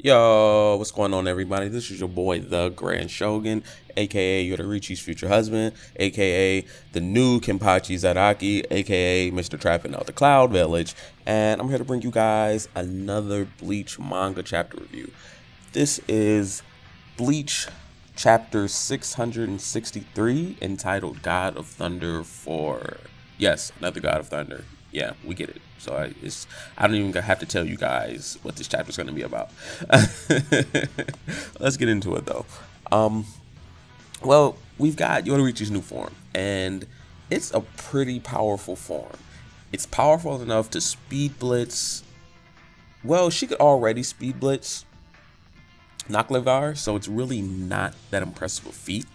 Yo, what's going on, everybody? This is your boy, Tha Grand Showgan, aka Yoruichi's future husband, aka the new Kenpachi Zaraki, aka Mr. Trapping Out the Cloud Village, and I'm here to bring you guys another Bleach manga chapter review. This is Bleach chapter 663, entitled God of Thunder 4. Yes, another God of Thunder. Yeah, we get it. So I don't even have to tell you guys what this chapter is going to be about. Let's get into it though. Well, we've got Yoruichi's new form, and it's a pretty powerful form. It's powerful enough to speed blitz. Well, she could already speed blitz Naklevar, so it's really not that impressive a feat.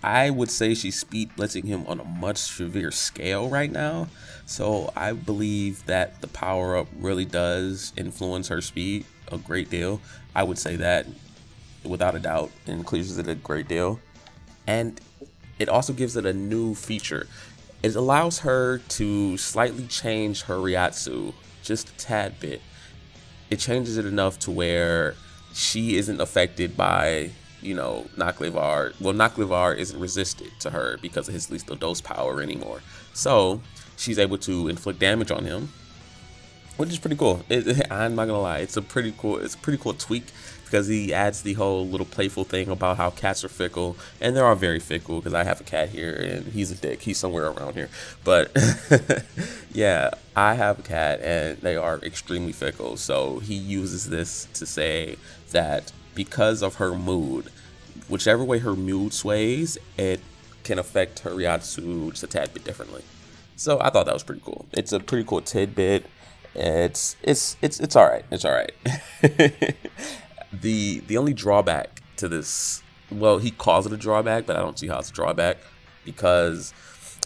I would say she's speed blitzing him on a much severe scale right now. So I believe that the power up really does influence her speed a great deal. I would say that without a doubt, increases it a great deal. And it also gives it a new feature. It allows her to slightly change her Ryatsu just a tad bit. It changes it enough to where she isn't affected by, you know, Naklevar. Well, Naklevar isn't resisted to her because of his lethal dose power anymore. So she's able to inflict damage on him, which is pretty cool. I'm not gonna lie, it's a pretty cool tweak, because he adds the whole little playful thing about how cats are fickle, and they are very fickle, because I have a cat here and he's a dick. He's somewhere around here, but yeah, I have a cat and they are extremely fickle. So he uses this to say that because of her mood, whichever way her mood sways, it can affect her Ryatsu just a tad bit differently. So I thought that was pretty cool. It's a pretty cool tidbit. It's all right. It's all right. The only drawback to this, well, he calls it a drawback, but I don't see how it's a drawback, because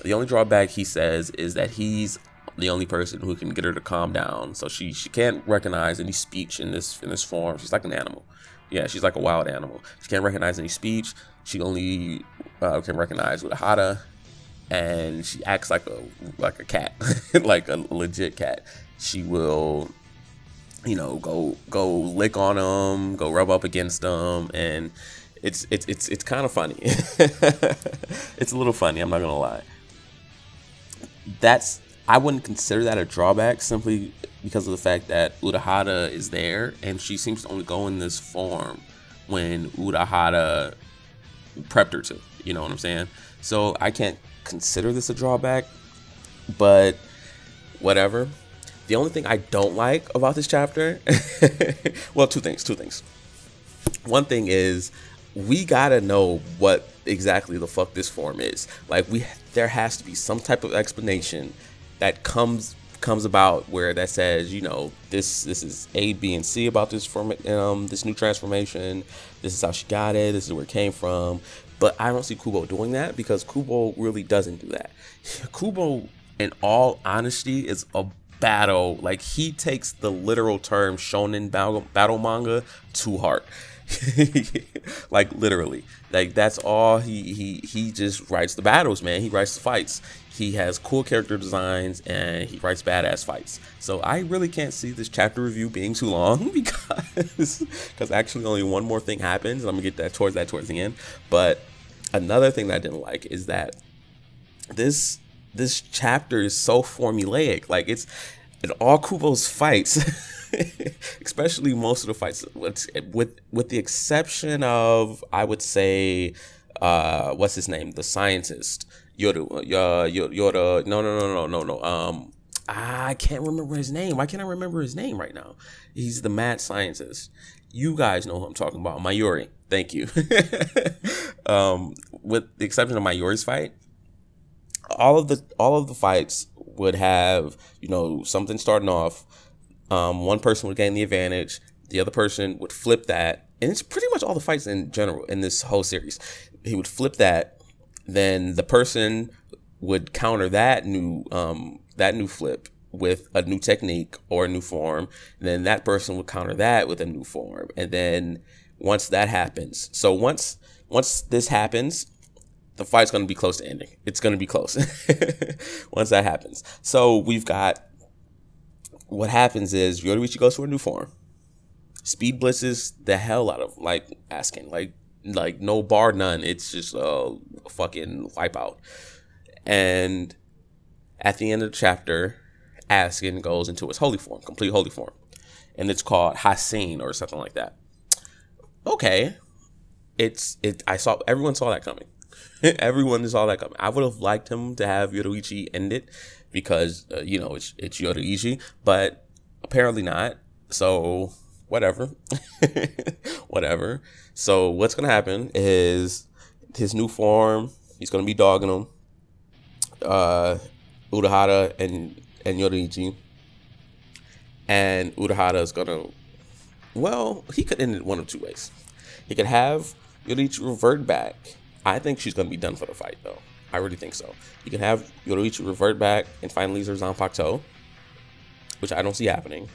the only drawback he says is that he's the only person who can get her to calm down. So she can't recognize any speech in this form. She's like an animal. Yeah, she's like a wild animal. She can't recognize any speech. She only can recognize Urahara, and she acts like a cat, like a legit cat. She will, you know, go lick on them, go rub up against them, and it's kind of funny. It's a little funny, I'm not gonna lie. I wouldn't consider that a drawback, simply because of the fact that Urahara is there, and she seems to only go in this form when Urahara prepped her to. You know what I'm saying? So I can't consider this a drawback, but whatever. The only thing I don't like about this chapter, well, two things. One thing is, we gotta know what exactly the fuck this form is. Like, there has to be some type of explanation that comes about where that says, you know, this is A, B, and C about this form, this new transformation. This is how she got it. This is where it came from. But I don't see Kubo doing that, because Kubo really doesn't do that. Kubo, in all honesty, is a battle. Like, he takes the literal term shonen battle manga to heart. Like, literally. Like, that's all he just writes the battles, man. He writes the fights. He has cool character designs, and he writes badass fights. So I really can't see this chapter review being too long, because actually only one more thing happens, and I'm gonna get towards the end. But another thing that I didn't like is that this chapter is so formulaic. Like, it's in all Kubo's fights, especially most of the fights, with the exception of, I would say, what's his name, the scientist, Yoda. No. I can't remember his name. Why can't I remember his name right now? He's the mad scientist. You guys know who I'm talking about. Mayuri. Thank you. With the exception of Mayuri's fight, all of the fights would have, you know, something starting off. One person would gain the advantage. The other person would flip that. And it's pretty much all the fights in general in this whole series. He would flip that. Then the person would counter that new flip with a new technique or a new form. And then that person would counter that with a new form. And then once that happens, so once this happens, the fight's going to be close to ending. It's going to be close once that happens. So we've got, what happens is Yoruichi goes to a new form. speed blitzes the hell out of like Askin, like no bar none. It's just a fucking wipeout. And at the end of the chapter, Askin goes into his holy form, complete holy form, and it's called Hassin or something like that. Okay, everyone saw that coming. Everyone saw that coming. I would have liked him to have Yoruichi end it because it's Yoruichi, but apparently not. So whatever. Whatever. So what's gonna happen is his new form, he's gonna be dogging him, Urahara and Yoruichi, and Urahara is gonna, well, he could end it one of two ways. He could have Yoruichi revert back. I think she's gonna be done for the fight though. I really think so. He can have Yoruichi revert back and finally use her Zanpakuto, which I don't see happening.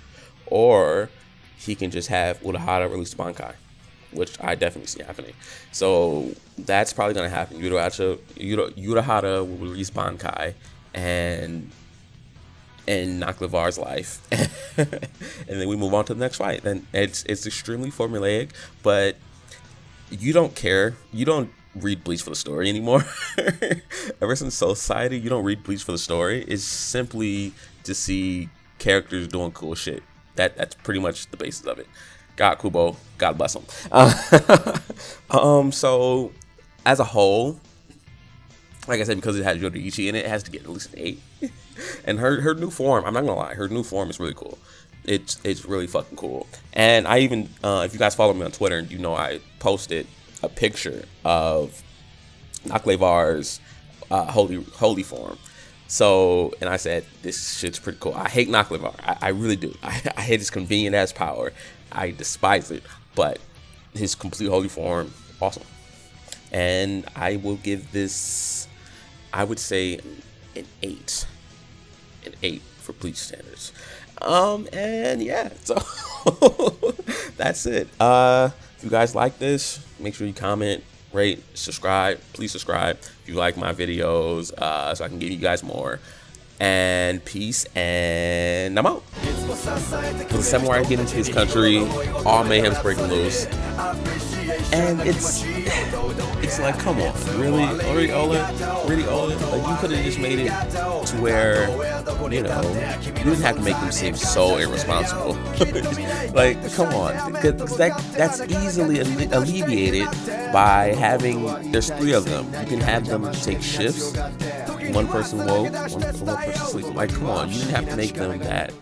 Or he can just have Urahara release the Bankai, which I definitely see happening. So that's probably going to happen. Urahara will release Bankai and knock LeVar's life. And then we move on to the next fight. And it's extremely formulaic, but you don't care. You don't read Bleach for the story anymore. Ever since Society, you don't read Bleach for the story. It's simply to see characters doing cool shit. That's pretty much the basis of it. God Kubo, God bless him. So as a whole, like I said, because it has Yoruichi in it, it has to get at least an 8. And her new form, I'm not gonna lie, her new form is really cool. It's really fucking cool. And I even, if you guys follow me on Twitter, you know I posted a picture of LeVar's holy form. So, and I said, this shit's pretty cool. I hate LeVar. I really do. I hate his convenient ass power. I despise it. But his complete holy form, awesome. And I will give this, I would say, an 8. An 8 for Bleach standards. And yeah, so that's it. If you guys like this, make sure you comment, rate, subscribe. Please subscribe if you like my videos, so I can give you guys more. And peace, and I'm out. When the samurai get into his country, all mayhem's breaking loose, and it's like, come on, really, Ola? Like, you could have just made it to where, you didn't have to make them seem so irresponsible. Like, come on, because that's easily alleviated by having, there's 3 of them. You can have them take shifts. One person woke, one person sleeping. Like, come on, you didn't have to make them that